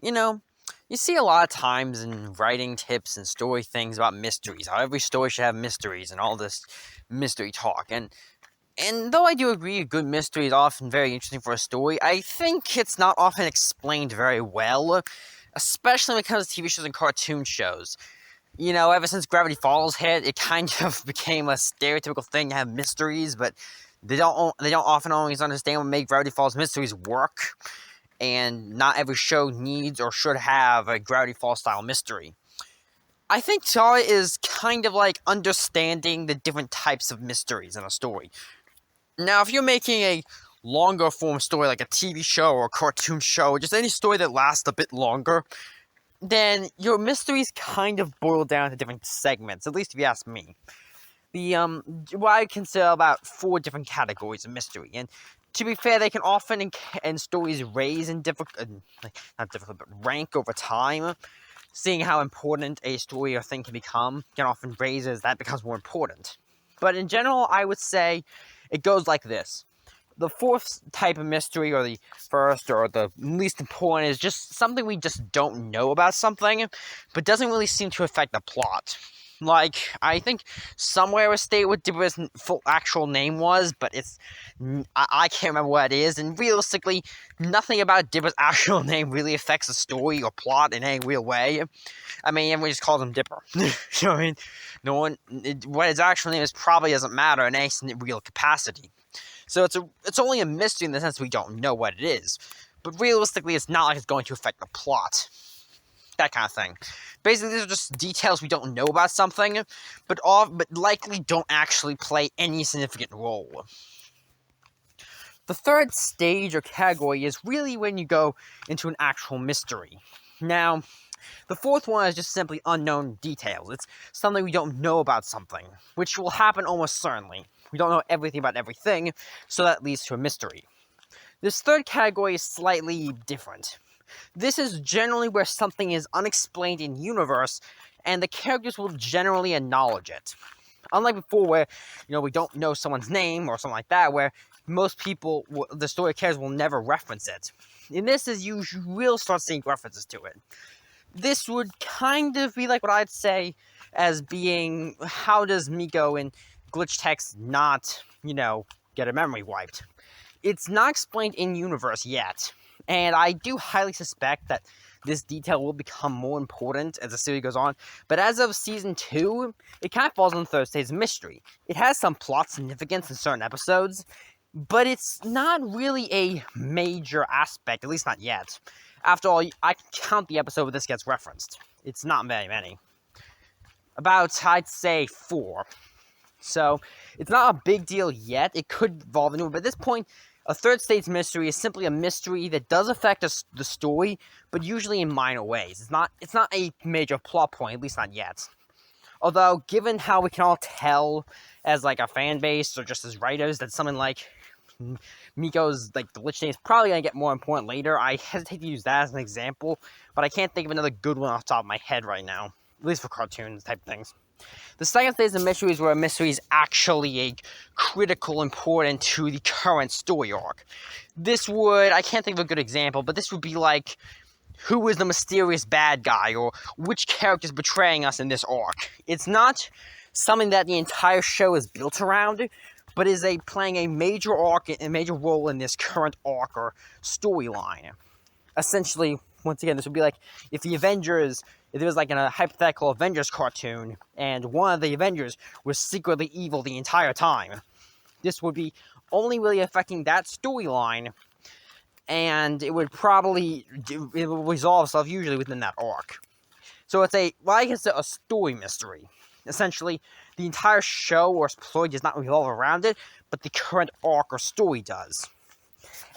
You know, you see a lot of times in writing tips and story things about mysteries, how every story should have mysteries and all this mystery talk. And though I do agree a good mystery is often very interesting for a story, I think it's not often explained very well, especially when it comes to TV shows and cartoon shows. Ever since Gravity Falls hit, it kind of became a stereotypical thing to have mysteries, but they don't often always understand what makes Gravity Falls mysteries work, and not every show needs or should have a Gravity Falls style mystery. I think Saw is kind of like understanding the different types of mysteries in a story. Now, if you're making a longer form story like a TV show or a cartoon show, or just any story that lasts a bit longer, then your mysteries kind of boil down to different segments, at least if you ask me. What I consider about 4 different categories of mystery, and to be fair, they can often in stories raise in not difficult, but rank over time. Seeing how important a story or thing can become can often raise as that becomes more important. But in general, I would say it goes like this. The 4th type of mystery, or the first, or the least important, is just something we just don't know about something, but doesn't really seem to affect the plot. Like, I think somewhere it stated what Dibber's full actual name was, but I can't remember what it is, and realistically, nothing about Dibber's actual name really affects the story or plot in any real way. I mean, everyone just calls him Dipper. I mean, what his actual name is probably doesn't matter in any real capacity. So it's only a mystery in the sense we don't know what it is. But realistically, it's not like it's going to affect the plot. That kind of thing. Basically, these are just details we don't know about something, but likely don't actually play any significant role. The 3rd stage or category is really when you go into an actual mystery. Now, the 4th one is just simply unknown details. It's something we don't know about something, which will happen almost certainly. We don't know everything about everything, so that leads to a mystery. This 3rd category is slightly different. This is generally where something is unexplained in universe, and the characters will generally acknowledge it. Unlike before, where we don't know someone's name or something like that, where most people, the story characters will never reference it. In this, you will start seeing references to it. This would kind of be like what I'd say as being, how does Miko in glitch text not, get a memory wiped? It's not explained in universe yet, and I do highly suspect that this detail will become more important as the series goes on, but as of Season 2, it kind of falls on the 3rd stage of mystery. It has some plot significance in certain episodes, but it's not really a major aspect, at least not yet. After all, I can count the episode where this gets referenced. It's not very many. About, I'd say, 4. So, it's not a big deal yet. It could evolve into it, but at this point, a 3rd stage mystery is simply a mystery that does affect the story, but usually in minor ways. It's not a major plot point, at least not yet. Although, given how we can all tell as like a fan base or just as writers that something like Miko's glitch name is probably going to get more important later, I hesitate to use that as an example, but I can't think of another good one off the top of my head right now, at least for cartoons type things. The 2nd stage of mystery is where a mystery is actually a critical important to the current story arc. I can't think of a good example, but this would be like, who is the mysterious bad guy, or which character is betraying us in this arc. It's not something that the entire show is built around, but is playing a major role in this current arc or storyline. Essentially, once again, this would be like if there was like a hypothetical Avengers cartoon, and one of the Avengers was secretly evil the entire time. This would be only really affecting that storyline, and it would resolve itself usually within that arc. So it's what I consider a story mystery. Essentially, the entire show or story does not revolve around it, but the current arc or story does.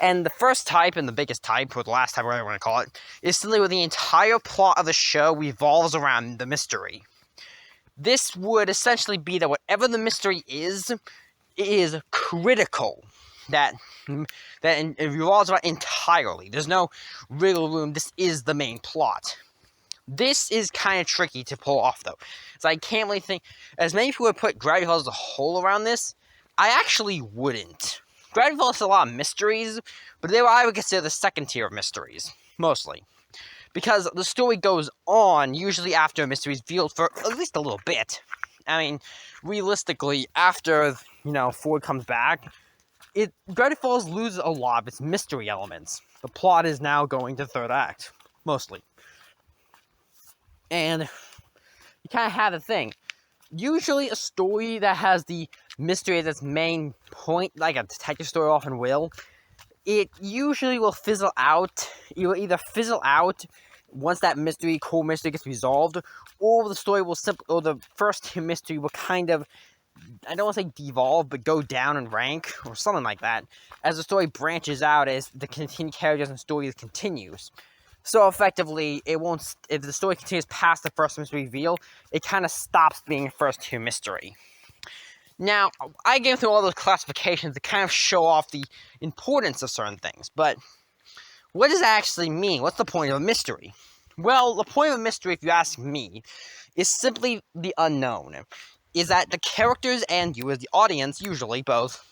And the first type, and the biggest type, or the last type, whatever you want to call it, is simply where the entire plot of the show revolves around the mystery. This would essentially be that whatever the mystery is, it is critical. That it revolves around entirely. There's no wiggle room. This is the main plot. This is kind of tricky to pull off, though. So I can't really think, as many people would put Gravity Falls as a whole around this, I actually wouldn't. Gravity Falls has a lot of mysteries, but I would consider the 2nd tier of mysteries. mostly. Because the story goes on, usually after a mystery is revealed, for at least a little bit. I mean, realistically, after, Ford comes back, Gravity Falls loses a lot of its mystery elements. The plot is now going to third act, mostly. And you kind of have the thing. Usually a story that has the mystery as its main point, like a detective story often will, it usually will fizzle out. It will either fizzle out once that core mystery gets resolved, or the story will or the first two mystery will kind of, I don't want to say devolve, but go down in rank, or something like that, as the story branches out, as the continued characters and stories continues. So effectively, it won't. If the story continues past the first mystery reveal, it kind of stops being a first two mystery. Now, I gave through all those classifications to kind of show off the importance of certain things, but what does that actually mean? What's the point of a mystery? Well, the point of a mystery, if you ask me, is simply the unknown. Is that the characters and you as the audience, usually both,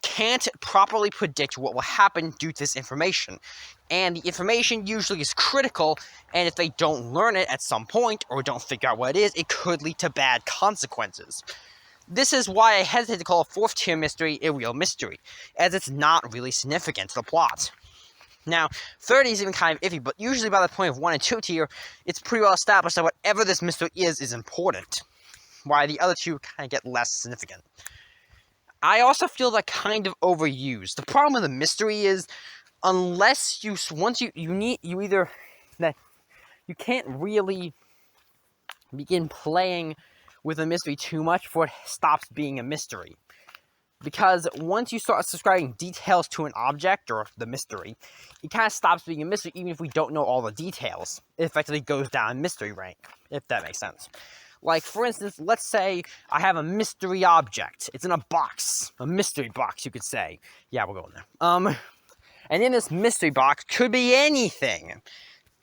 can't properly predict what will happen due to this information. And the information usually is critical, and if they don't learn it at some point, or don't figure out what it is, it could lead to bad consequences. This is why I hesitate to call a fourth tier mystery a real mystery, as it's not really significant to the plot. Now, 30 is even kind of iffy, but usually by the point of 1 and 2 tier, it's pretty well established that whatever this mystery is important, while the other two kind of get less significant. I also feel that kind of overused. The problem with a mystery is, unless you can't really begin playing with a mystery too much before it stops being a mystery. Because once you start subscribing details to an object or the mystery, it kind of stops being a mystery even if we don't know all the details. It effectively goes down mystery rank, if that makes sense. Like, for instance, let's say I have a mystery object. It's in a box. A mystery box, you could say. Yeah, we're going there. And in this mystery box could be anything.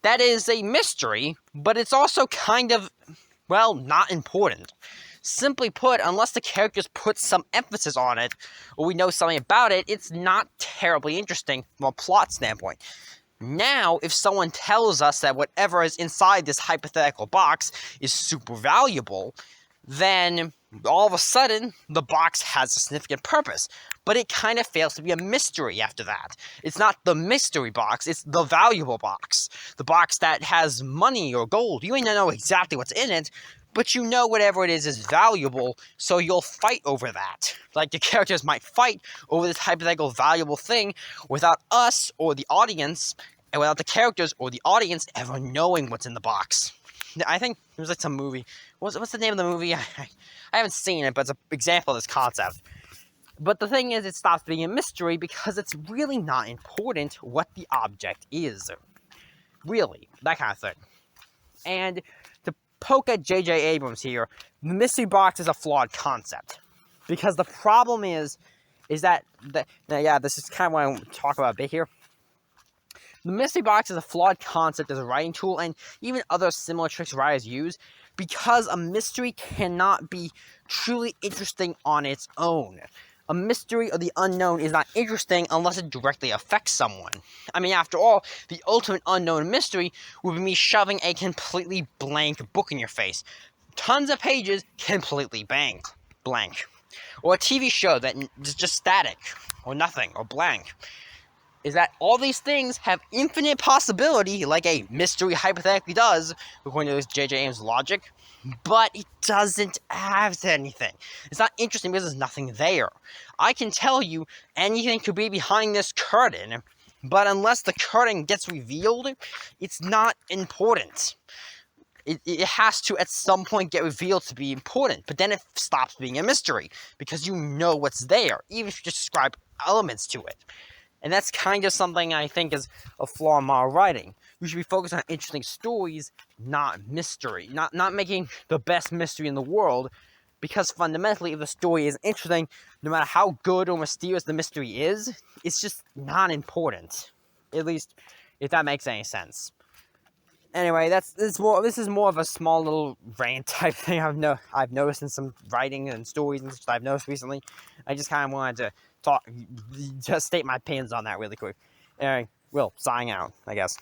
That is a mystery, but it's also kind of, well, not important. Simply put, unless the characters put some emphasis on it, or we know something about it, it's not terribly interesting from a plot standpoint. Now, if someone tells us that whatever is inside this hypothetical box is super valuable, then all of a sudden, the box has a significant purpose. But it kind of fails to be a mystery after that. It's not the mystery box, it's the valuable box. The box that has money or gold. You may not know exactly what's in it, but you know whatever it is valuable, so you'll fight over that. Like, the characters might fight over this hypothetical valuable thing without us or the audience, and without the characters or the audience ever knowing what's in the box. I think it was like some movie. What's the name of the movie? I haven't seen it, but it's an example of this concept. But the thing is, it stops being a mystery because it's really not important what the object is. Really, that kind of thing. And to poke at J.J. Abrams here, the mystery box is a flawed concept. Because the problem is that, this is kind of what I want to talk about a bit here. The mystery box is a flawed concept as a writing tool, and even other similar tricks writers use, because a mystery cannot be truly interesting on its own. A mystery or the unknown is not interesting unless it directly affects someone. I mean, after all, the ultimate unknown mystery would be me shoving a completely blank book in your face. Tons of pages, completely blank. Or a TV show that is just static, or nothing, or blank. Is that all these things have infinite possibility, like a mystery hypothetically does, according to J.J. Abrams' logic, but it doesn't have anything. It's not interesting because there's nothing there. I can tell you anything could be behind this curtain, but unless the curtain gets revealed, it's not important. It has to at some point get revealed to be important, but then it stops being a mystery, because you know what's there, even if you just describe elements to it. And that's kind of something I think is a flaw in modern writing. We should be focused on interesting stories, not mystery. Not making the best mystery in the world, because fundamentally, if the story is interesting, no matter how good or mysterious the mystery is, it's just not important. At least, if that makes any sense. Anyway, this is more of a small little rant type thing I've noticed in some writing and stories and stuff I've noticed recently. I just kind of wanted to just state my opinions on that really quick. Anyway, Will, sign out, I guess.